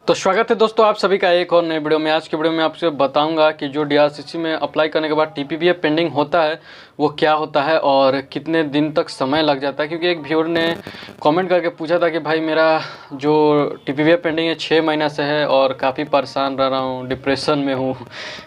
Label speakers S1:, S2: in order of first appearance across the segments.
S1: तो स्वागत है दोस्तों आप सभी का एक और नए वीडियो में। आज की वीडियो में आपसे बताऊंगा कि जो डीआरसीसी में अप्लाई करने के बाद टीपीपीएफ पेंडिंग होता है वो क्या होता है और कितने दिन तक समय लग जाता है। क्योंकि एक व्यूअर ने कमेंट करके पूछा था कि भाई मेरा जो टीपीपीएफ पेंडिंग है 6 महीना से है और काफ़ी परेशान रह रहा हूँ, डिप्रेशन में हूँ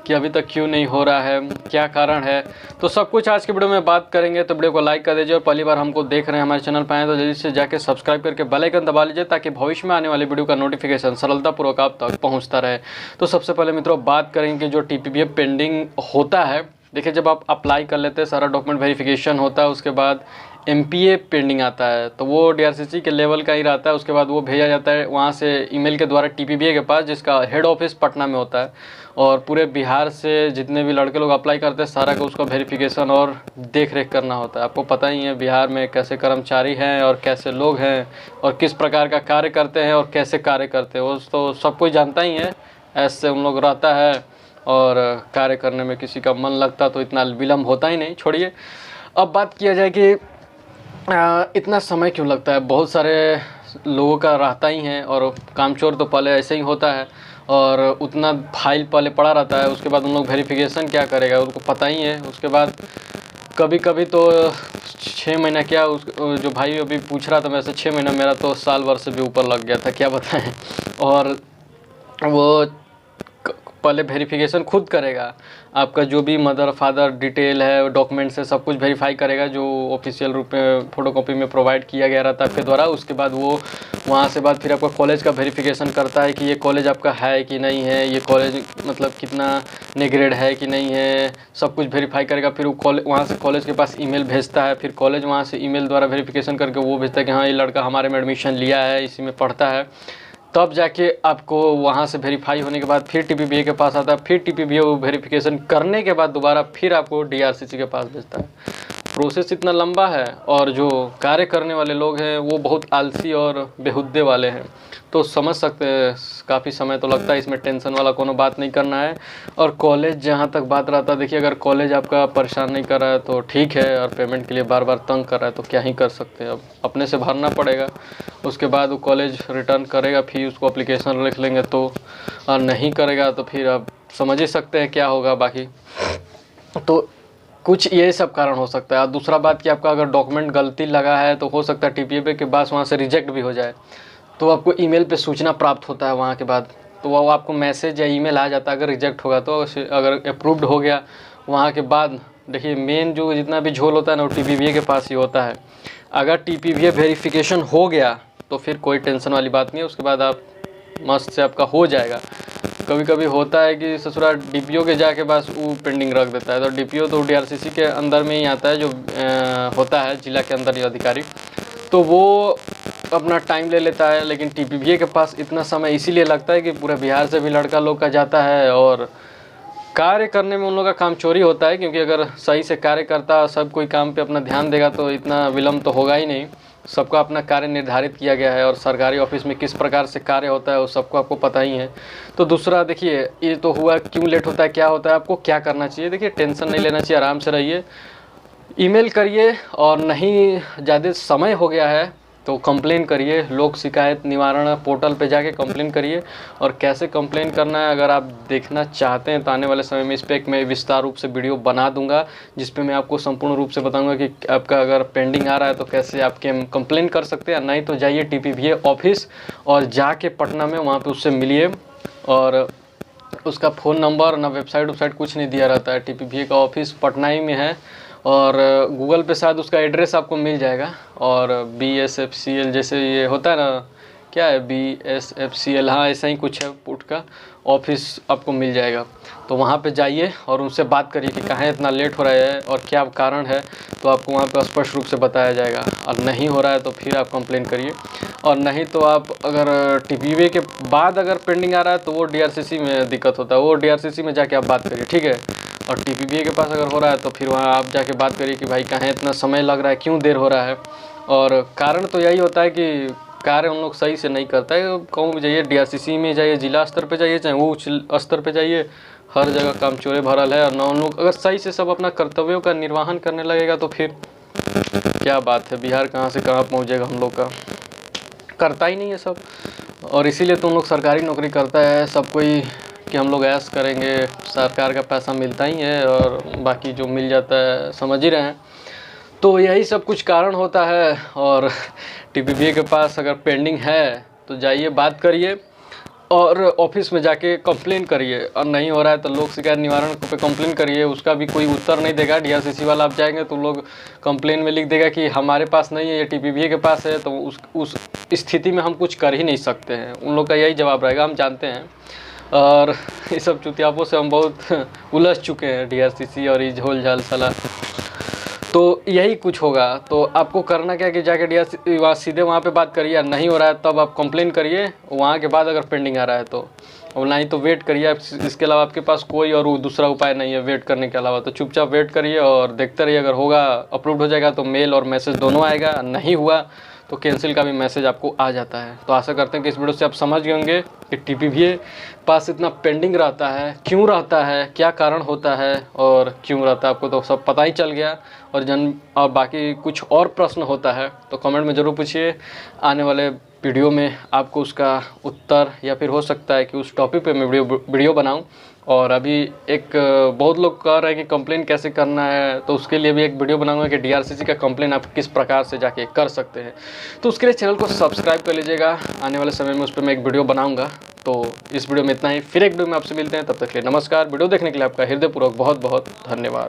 S1: कि अभी तक क्यों नहीं हो रहा है, क्या कारण है। तो सब कुछ आज की वीडियो में बात करेंगे। तो वीडियो को लाइक कर दीजिए और पहली बार हमको देख रहे हैं हमारे चैनल पर आए तो जल्दी से जाके सब्सक्राइब करके बेल आइकन दबा लीजिए ताकि भविष्य में आने वाली वीडियो का नोटिफिकेशन सरलतापूर्वक आप तक पहुंचता रहे। तो सबसे पहले मित्रों बात करेंगे कि जो टीपीपीएफ पेंडिंग होता है। देखिए, जब आप अप्लाई कर लेते हैं सारा डॉक्यूमेंट वेरिफिकेशन होता है, उसके बाद एमपीए पेंडिंग आता है तो वो डीआरसीसी के लेवल का ही रहता है। उसके बाद वो भेजा जाता है वहाँ से ईमेल के द्वारा टीपीपीए के पास, जिसका हेड ऑफिस पटना में होता है। और पूरे बिहार से जितने भी लड़के लोग अप्लाई करते हैं सारा का उसका वेरिफिकेशन और देख रेख करना होता है। आपको पता ही है बिहार में कैसे कर्मचारी हैं और कैसे लोग हैं और किस प्रकार का कार्य करते हैं और कैसे कार्य करते हैं, वो तो सब कोई जानता ही है। ऐसे उन लोग रहता है और कार्य करने में किसी का मन लगता तो इतना विलम्ब होता ही नहीं। छोड़िए, अब बात किया जाए कि इतना समय क्यों लगता है। बहुत सारे लोगों का रहता ही है और कामचोर तो पहले ऐसे ही होता है और उतना फाइल पहले पड़ा रहता है। उसके बाद उन लोग वेरिफिकेशन क्या करेगा उनको पता ही है। उसके बाद कभी कभी तो 6 महीना क्या, उस जो भाई अभी पूछ रहा था मेरे से 6 महीना, मेरा तो साल भर से भी ऊपर लग गया था, क्या बताएं। और वो पहले वेरिफिकेशन खुद करेगा, आपका जो भी मदर फादर डिटेल है, डॉक्यूमेंट्स है, सब कुछ वेरीफाई करेगा जो ऑफिशियल रूप में फ़ोटोकॉपी में प्रोवाइड किया गया रहता है आपके द्वारा। उसके बाद वो वहाँ से बाद फिर आपका कॉलेज का वेरिफिकेशन करता है कि ये कॉलेज आपका है कि नहीं है, ये कॉलेज मतलब कितना ग्रेड है कि नहीं है, सब कुछ वेरीफाई करेगा। फिर वो कॉलेज वहाँ से कॉलेज के पास ईमेल भेजता है, फिर कॉलेज वहाँ से ईमेल द्वारा वेरिफिकेशन करके वो भेजता है कि हाँ ये लड़का हमारे में एडमिशन लिया है, इसी में पढ़ता है। तब जाके आपको वहाँ से वेरीफाई होने के बाद फिर टीपीपीए के पास आता है। फिर टीपीपीए वो वेरिफिकेशन करने के बाद दोबारा फिर आपको डीआरसीसी के पास भेजता है। प्रोसेस इतना लंबा है और जो कार्य करने वाले लोग हैं वो बहुत आलसी और बेहुद्दे वाले हैं। तो समझ सकते हैं काफ़ी समय तो लगता है। इसमें टेंशन वाला कोनो बात नहीं करना है। और कॉलेज जहाँ तक बात रहता है, देखिए अगर कॉलेज आपका परेशान नहीं कर रहा है तो ठीक है, और पेमेंट के लिए बार बार तंग कर रहा है तो क्या ही कर सकते हैं। अब अपने से भरना पड़ेगा। उसके बाद वो कॉलेज रिटर्न करेगा, फिर उसको अप्लीकेशन लिख लेंगे तो, और नहीं करेगा तो फिर आप समझ ही सकते हैं क्या होगा बाकी। तो कुछ ये सब कारण हो सकता है। और दूसरा बात कि आपका अगर डॉक्यूमेंट गलती लगा है तो हो सकता है टीपीपीए के बाद वहाँ से रिजेक्ट भी हो जाए, तो आपको ईमेल पे सूचना प्राप्त होता है वहाँ के बाद, तो वो आपको मैसेज या ईमेल आ जाता है अगर रिजेक्ट होगा तो। अगर अप्रूव्ड हो गया वहाँ के बाद, देखिए मेन जो जितना भी झोल होता है ना वो टीपीपीए के पास ही होता है। अगर टीपीपीए वेरिफिकेशन हो गया तो फिर कोई टेंशन वाली बात नहीं है, उसके बाद आप मस्त से आपका हो जाएगा। कभी कभी होता है कि ससुरा डीपीओ के जाके बस वो पेंडिंग रख देता है, तो डीपीओ तो डीआरसीसी के अंदर में ही आता है, जो होता है जिला के अंदर ही अधिकारी, तो वो अपना टाइम ले लेता है। लेकिन टीपीपीए के पास इतना समय इसीलिए लगता है कि पूरे बिहार से भी लड़का लोग का जाता है और कार्य करने में उन लोगों का काम चोरी होता है। क्योंकि अगर सही से कार्य करता, सब कोई काम पे अपना ध्यान देगा तो इतना विलम्ब तो होगा ही नहीं। सबका अपना कार्य निर्धारित किया गया है और सरकारी ऑफिस में किस प्रकार से कार्य होता है वो सबको आपको पता ही है। तो दूसरा देखिए, ये तो हुआ क्यों लेट होता है, क्या होता है, आपको क्या करना चाहिए। देखिए टेंशन नहीं लेना चाहिए, आराम से रहिए, ईमेल करिए, और नहीं ज़्यादा समय हो गया है तो कंप्लेन करिए। लोक शिकायत निवारण पोर्टल पे जाके कंप्लेन करिए। और कैसे कंप्लेन करना है अगर आप देखना चाहते हैं तो आने वाले समय में इस पर एक मैं विस्तार रूप से वीडियो बना दूंगा, जिस पे मैं आपको संपूर्ण रूप से बताऊंगा कि आपका अगर पेंडिंग आ रहा है तो कैसे आपके कंप्लेन कर सकते हैं। नहीं तो जाइए टीपीपीए ऑफिस और जाके पटना में वहाँ पर उससे मिलिए। और उसका फ़ोन नंबर ना वेबसाइट कुछ नहीं दिया रहता है। टीपीपीए का ऑफिस पटना ही में है और गूगल पे शायद उसका एड्रेस आपको मिल जाएगा। और BSFCL जैसे ये होता है ना, क्या है BSFCL, हाँ ऐसा ही कुछ है, पुट का ऑफिस आपको मिल जाएगा। तो वहाँ पे जाइए और उनसे बात करिए कि कहाँ इतना लेट हो रहा है और क्या कारण है, तो आपको वहाँ पे स्पष्ट रूप से बताया जाएगा। और नहीं हो रहा है तो फिर आप कंप्लेन करिए। और नहीं तो आप अगर टीपीपीए के बाद अगर पेंडिंग आ रहा है तो वो डीआरसीसी में दिक्कत होता है, वो डीआरसीसी में जाके आप बात करिए, ठीक है। और टीपीपीए के पास अगर हो रहा है तो फिर वहाँ आप जाके बात करिए कि भाई कहाँ इतना समय लग रहा है, क्यों देर हो रहा है। और कारण तो यही होता है कि कार्य उन लोग सही से नहीं करता है। कहूँ भी जाइए, डीआरसीसी में जाइए, जिला स्तर पे जाइए, चाहे उच्च स्तर पे जाइए, हर जगह काम चोरे भरल है। और न उन लोग अगर सही से सब अपना कर्तव्यों का निर्वहन करने लगेगा तो फिर क्या बात है, बिहार कहाँ से कहाँ पहुँचेगा हम लोग का। करता ही नहीं है सब। और इसीलिए तो उन लोग सरकारी नौकरी करता है सब कोई कि हम लोग ऐश करेंगे, सरकार का पैसा मिलता ही है और बाकी जो मिल जाता है समझ ही रहे हैं। तो यही सब कुछ कारण होता है। और टीपीपीए के पास अगर पेंडिंग है तो जाइए बात करिए और ऑफिस में जाके कंप्लेन करिए, और नहीं हो रहा है तो लोक शिकायत निवारण पे कंप्लेन करिए। उसका भी कोई उत्तर नहीं देगा। डीआरसीसी वाला आप जाएंगे तो लोग कंप्लेन में लिख देगा कि हमारे पास नहीं है, ये टीपीपीए के पास है। तो उस स्थिति में हम कुछ कर ही नहीं सकते हैं। उन लोग का यही जवाब रहेगा, हम जानते हैं। और ये सब चुतियापों से हम बहुत उलझ चुके हैं, डीआरसीसी और ये झोल झाल साला। तो यही कुछ होगा। तो आपको करना क्या कि जाके डीआरसीसी सीधे वहाँ पे बात करिए। नहीं हो रहा है तब आप कंप्लेन करिए, वहाँ के बाद अगर पेंडिंग आ रहा है तो, और नहीं तो वेट करिए। इसके अलावा आपके पास कोई और दूसरा उपाय नहीं है वेट करने के अलावा। तो चुपचाप वेट करिए और देखते रहिए। अगर होगा, अप्रूव्ड हो जाएगा तो मेल और मैसेज दोनों आएगा, नहीं हुआ तो कैंसिल का भी मैसेज आपको आ जाता है। तो आशा करते हैं कि इस वीडियो से आप समझ गए होंगे कि टीपीपीए पास इतना पेंडिंग रहता है, क्यों रहता है, क्या कारण होता है और क्यों रहता है। आपको तो सब पता ही चल गया। और बाकी कुछ और प्रश्न होता है तो कमेंट में ज़रूर पूछिए। आने वाले वीडियो में आपको उसका उत्तर, या फिर हो सकता है कि उस टॉपिक पे मैं वीडियो बनाऊं। और अभी एक बहुत लोग कह रहे हैं कि कंप्लेन कैसे करना है, तो उसके लिए भी एक वीडियो बनाऊंगा कि डीआरसीसी का कंप्लेन आप किस प्रकार से जाके कर सकते हैं। तो उसके लिए चैनल को सब्सक्राइब कर लीजिएगा। आने वाले समय में उस पर मैं एक वीडियो बनाऊंगा। तो इस वीडियो में इतना ही, फिर एक वीडियो में आपसे मिलते हैं। तब तक के लिए नमस्कार। वीडियो देखने के लिए आपका हृदयपूर्वक बहुत बहुत धन्यवाद।